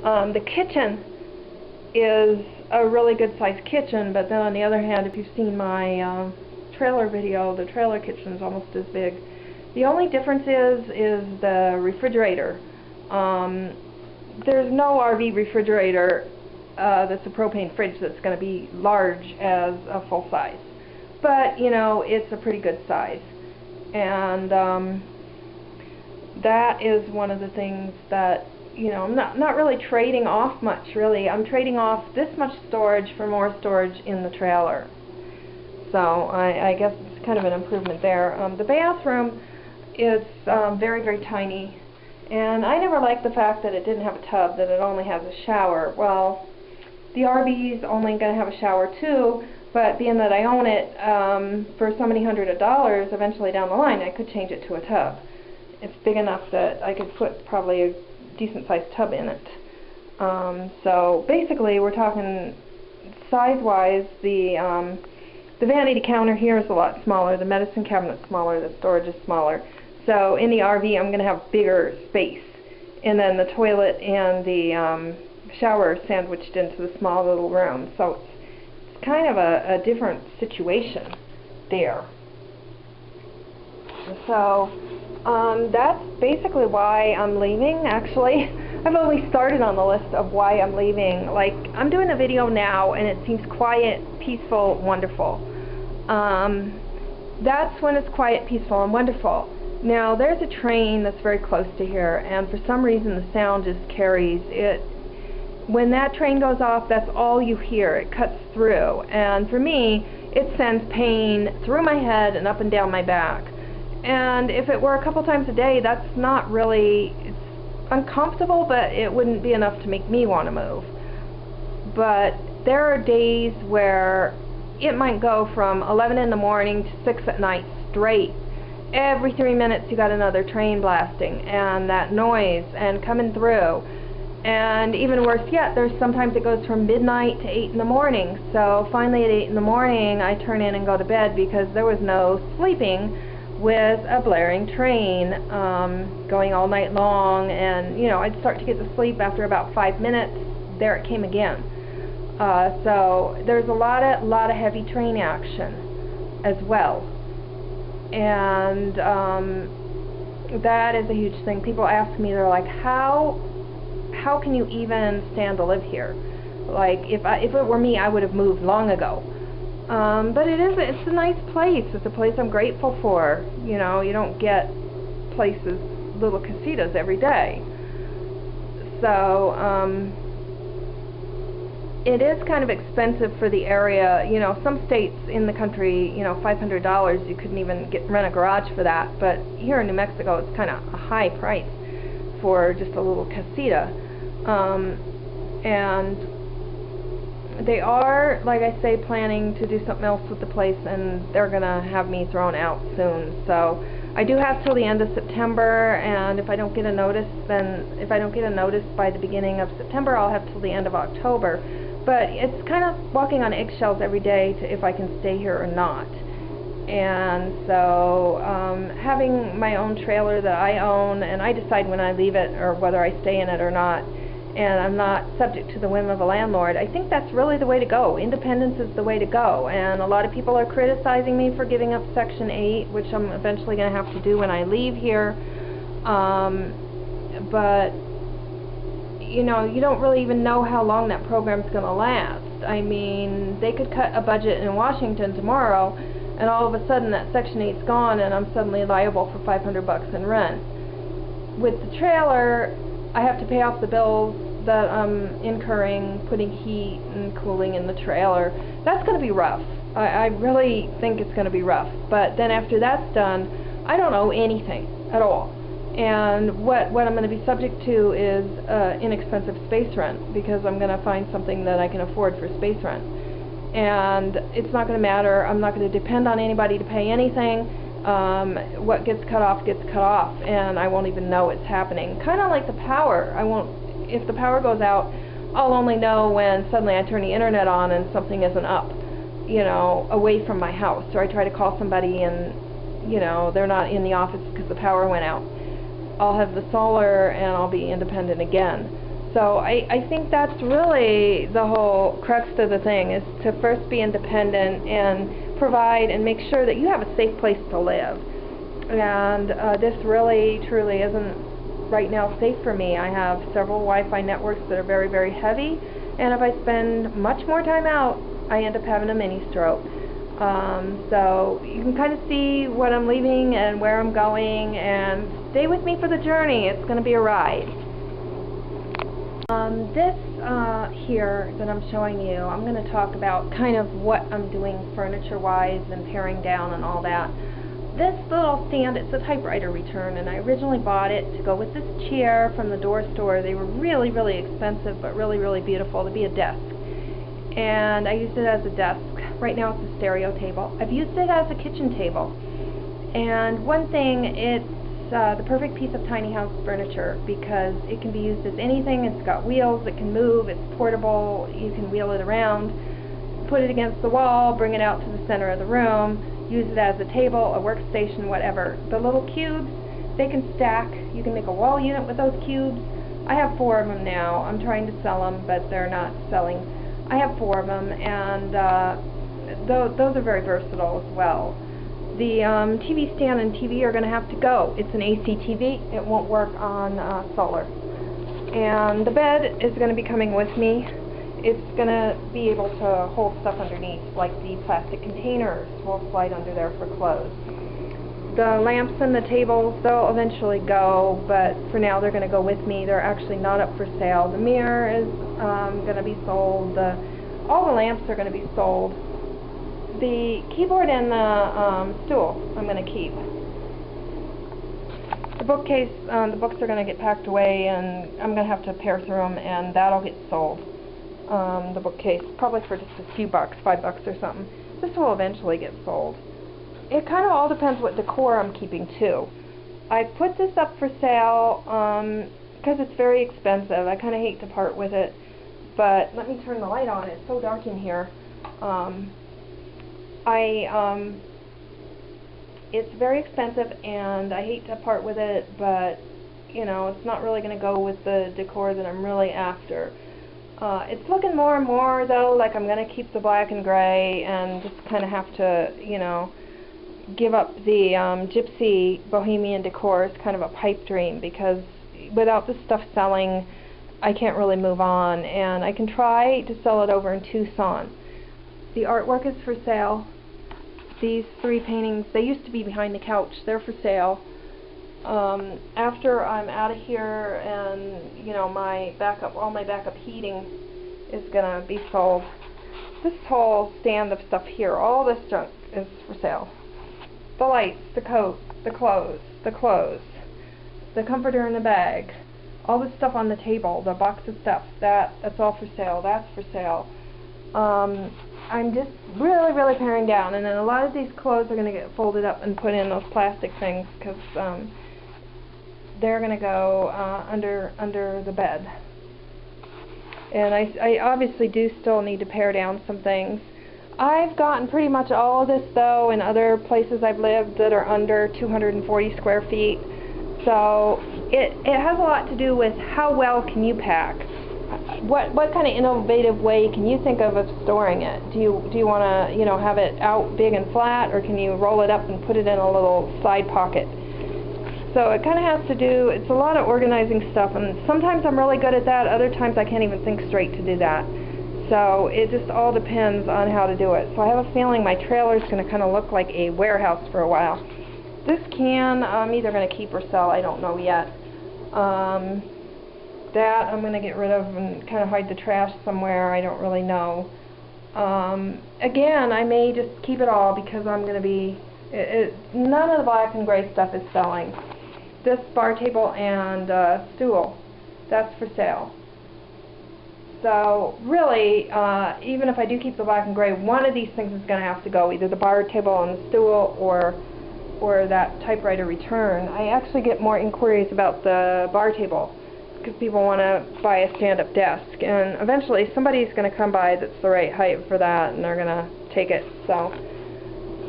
The kitchen is a really good sized kitchen, but then on the other hand, if you've seen my trailer video, the trailer kitchen is almost as big. The only difference is the refrigerator. There's no RV refrigerator that's a propane fridge that's going to be large as a full size, but you know, it's a pretty good size, and that is one of the things that, you know, I'm not really trading off much, really. I'm trading off this much storage for more storage in the trailer. So I guess it's kind of an improvement there. The bathroom is very, very tiny, and I never liked the fact that it didn't have a tub, that it only has a shower. Well, the RV's only going to have a shower too, but being that I own it for so many hundred of dollars, eventually down the line I could change it to a tub. It's big enough that I could put probably a decent sized tub in it. So basically we're talking size-wise, the vanity counter here is a lot smaller, the medicine cabinet's smaller, the storage is smaller. So in the RV I'm going to have bigger space. And then the toilet and the shower are sandwiched into the small little room. So it's kind of a different situation there. So that's basically why I'm leaving, actually. I've only started on the list of why I'm leaving. Like, I'm doing a video now and it seems quiet, peaceful, wonderful. That's when it's quiet, peaceful, and wonderful. Now, there's a train that's very close to here, and for some reason the sound just carries it. When that train goes off, that's all you hear. It cuts through, and for me, it sends pain through my head and up and down my back. And if it were a couple times a day, that's not really, it's uncomfortable, but it wouldn't be enough to make me want to move. But there are days where it might go from 11 in the morning to 6 at night straight. Every 3 minutes you got another train blasting, and that noise and coming through. And even worse yet, there's sometimes it goes from midnight to 8 in the morning. So finally at 8 in the morning I turn in and go to bed because there was no sleeping with a blaring train going all night long. And you know, I'd start to get to sleep after about 5 minutes. There it came again. So there's a lot of heavy train action as well, and that is a huge thing. People ask me, they're like, how can you even stand to live here? Like, if it were me, I would have moved long ago. But it's a nice place. It's a place I'm grateful for. You know, you don't get places, little casitas every day. So it is kind of expensive for the area. You know, some states in the country, you know, $500, you couldn't even rent a garage for that. But here in New Mexico, it's kind of a high price for just a little casita. And they are, like I say, planning to do something else with the place, and they're going to have me thrown out soon. So I do have till the end of September, and if I don't get a notice, by the beginning of September, I'll have till the end of October. But it's kind of walking on eggshells every day to if I can stay here or not. And so having my own trailer that I own, and I decide when I leave it or whether I stay in it or not, and I'm not subject to the whim of a landlord, I think that's really the way to go. Independence is the way to go. And a lot of people are criticizing me for giving up Section 8, which I'm eventually going to have to do when I leave here. But you know, you don't really even know how long that program's going to last. I mean, they could cut a budget in Washington tomorrow, and all of a sudden that Section 8's gone, and I'm suddenly liable for $500 in rent. With the trailer, I have to pay off the bills that I'm incurring putting heat and cooling in the trailer. That's going to be rough. I really think it's going to be rough. But then after that's done, I don't owe anything at all. And what I'm going to be subject to is inexpensive space rent, because I'm going to find something that I can afford for space rent. And it's not going to matter. I'm not going to depend on anybody to pay anything. What gets cut off gets cut off, and I won't even know it's happening. Kind of like the power. If the power goes out, I'll only know when suddenly I turn the internet on and something isn't up, you know, away from my house. Or I try to call somebody and, you know, they're not in the office because the power went out. I'll have the solar and I'll be independent again. So I think that's really the whole crux of the thing, is to first be independent and provide and make sure that you have a safe place to live. And this really, truly isn't right now safe for me. I have several Wi-Fi networks that are very, very heavy, and if I spend much more time out, I end up having a mini stroke. So you can kind of see what I'm leaving and where I'm going, and stay with me for the journey. It's going to be a ride. This here that I'm showing you, I'm going to talk about kind of what I'm doing furniture-wise and paring down and all that. This little stand, it's a typewriter return, and I originally bought it to go with this chair from the door store. They were really, really expensive, but really, really beautiful to be a desk. And I used it as a desk. Right now it's a stereo table. I've used it as a kitchen table. And one thing, it's the perfect piece of tiny house furniture because it can be used as anything. It's got wheels, it can move, it's portable, you can wheel it around, put it against the wall, bring it out to the center of the room, use it as a table, a workstation, whatever. The little cubes, they can stack. You can make a wall unit with those cubes. I have 4 of them now. I'm trying to sell them, but they're not selling. I have 4 of them, and those are very versatile as well. The TV stand and TV are going to have to go. It's an AC TV. It won't work on solar. And the bed is going to be coming with me. It's going to be able to hold stuff underneath, like the plastic containers will slide under there for clothes. The lamps and the tables, they'll eventually go, but for now they're going to go with me. They're actually not up for sale. The mirror is going to be sold. All the lamps are going to be sold. The keyboard and the stool I'm going to keep. The bookcase, the books are going to get packed away, and I'm going to have to pare through them, and that'll get sold. The bookcase, probably for just a few bucks, $5 or something. This will eventually get sold. It kind of all depends what decor I'm keeping too. I put this up for sale because it's very expensive. I kind of hate to part with it, but let me turn the light on. It's so dark in here. It's very expensive, and I hate to part with it, but you know, it's not really going to go with the decor that I'm really after. It's looking more and more, though, like I'm going to keep the black and gray and just kind of have to, you know, give up the gypsy bohemian decor as kind of a pipe dream, because without this stuff selling, I can't really move on, and I can try to sell it over in Tucson. The artwork is for sale. These 3 paintings, they used to be behind the couch. They're for sale. After I'm out of here, and you know, all my backup heating is gonna be sold. This whole stand of stuff here, all this junk is for sale. The lights, the coat, the clothes, the comforter in the bag, all this stuff on the table, the box of stuff, that's all for sale. That's for sale. I'm just really, really paring down, and then a lot of these clothes are going to get folded up and put in those plastic things because they're going to go under the bed. And I obviously do still need to pare down some things. I've gotten pretty much all of this, though, in other places I've lived that are under 240 square feet. So it has a lot to do with how well can you pack. What kind of innovative way can you think of storing it? Do you want to, you know, have it out big and flat, or can you roll it up and put it in a little side pocket? So it kind of has to do, it's a lot of organizing stuff, and sometimes I'm really good at that, other times I can't even think straight to do that. So it just all depends on how to do it. So I have a feeling my trailer is going to kind of look like a warehouse for a while. This can, I'm either going to keep or sell, I don't know yet. That I'm going to get rid of and kind of hide the trash somewhere, I don't really know. Again, I may just keep it all because I'm going to be, none of the black and gray stuff is selling. This bar table and stool, that's for sale. So really, even if I do keep the black and gray, one of these things is going to have to go, either the bar table and the stool or that typewriter return. I actually get more inquiries about the bar table because people want to buy a stand-up desk, and eventually somebody's going to come by that's the right height for that, and they're going to take it. So,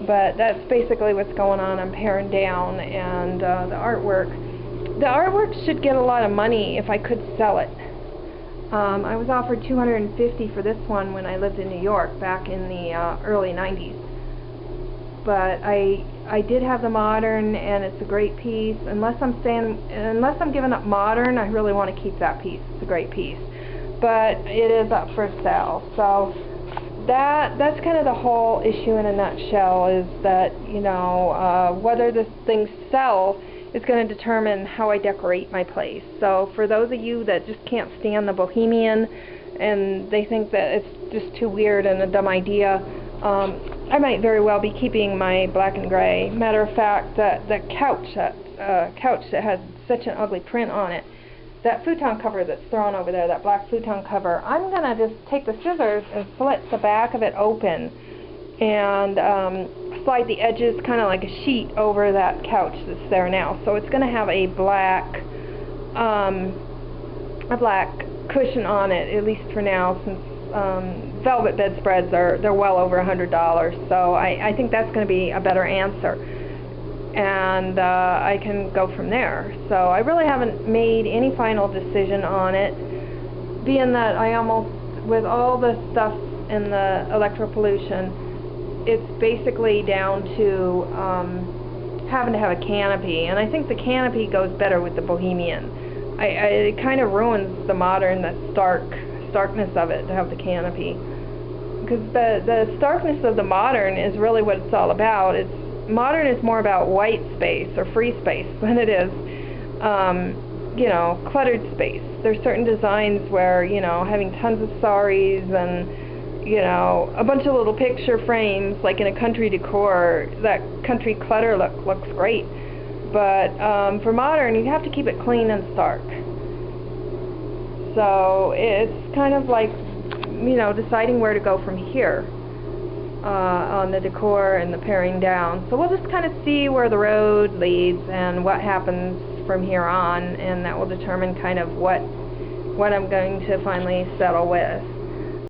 but that's basically what's going on. I'm paring down, and the artwork should get a lot of money if I could sell it. I was offered $250 for this one when I lived in New York back in the early 90s. But I did have the modern, and it's a great piece. Unless I'm giving up modern, I really want to keep that piece. It's a great piece, but it is up for sale. So that's kind of the whole issue in a nutshell. Is that, you know, whether this thing sells is going to determine how I decorate my place. So for those of you that just can't stand the bohemian and they think that it's just too weird and a dumb idea, I might very well be keeping my black and gray. Matter of fact, that couch that has such an ugly print on it, that futon cover that's thrown over there, that black futon cover, I'm going to just take the scissors and slit the back of it open and slide the edges kind of like a sheet over that couch that's there now. So it's going to have a black cushion on it, at least for now, since velvet bedspreads they're well over $100. So I think that's going to be a better answer, and I can go from there. So I really haven't made any final decision on it, being that I almost, with all the stuff in the electropollution, it's basically down to having to have a canopy, and I think the canopy goes better with the bohemian. It kind of ruins the modern, the starkness of it to have the canopy, because the starkness of the modern is really what it's all about. Modern is more about white space or free space than it is you know, cluttered space. There's certain designs where, you know, having tons of saris and, you know, a bunch of little picture frames, like in a country decor, that country clutter looks great. But for modern, you have to keep it clean and stark. So it's kind of like, you know, deciding where to go from here on the decor and the paring down. So we'll just kind of see where the road leads and what happens from here on, and that will determine kind of what I'm going to finally settle with.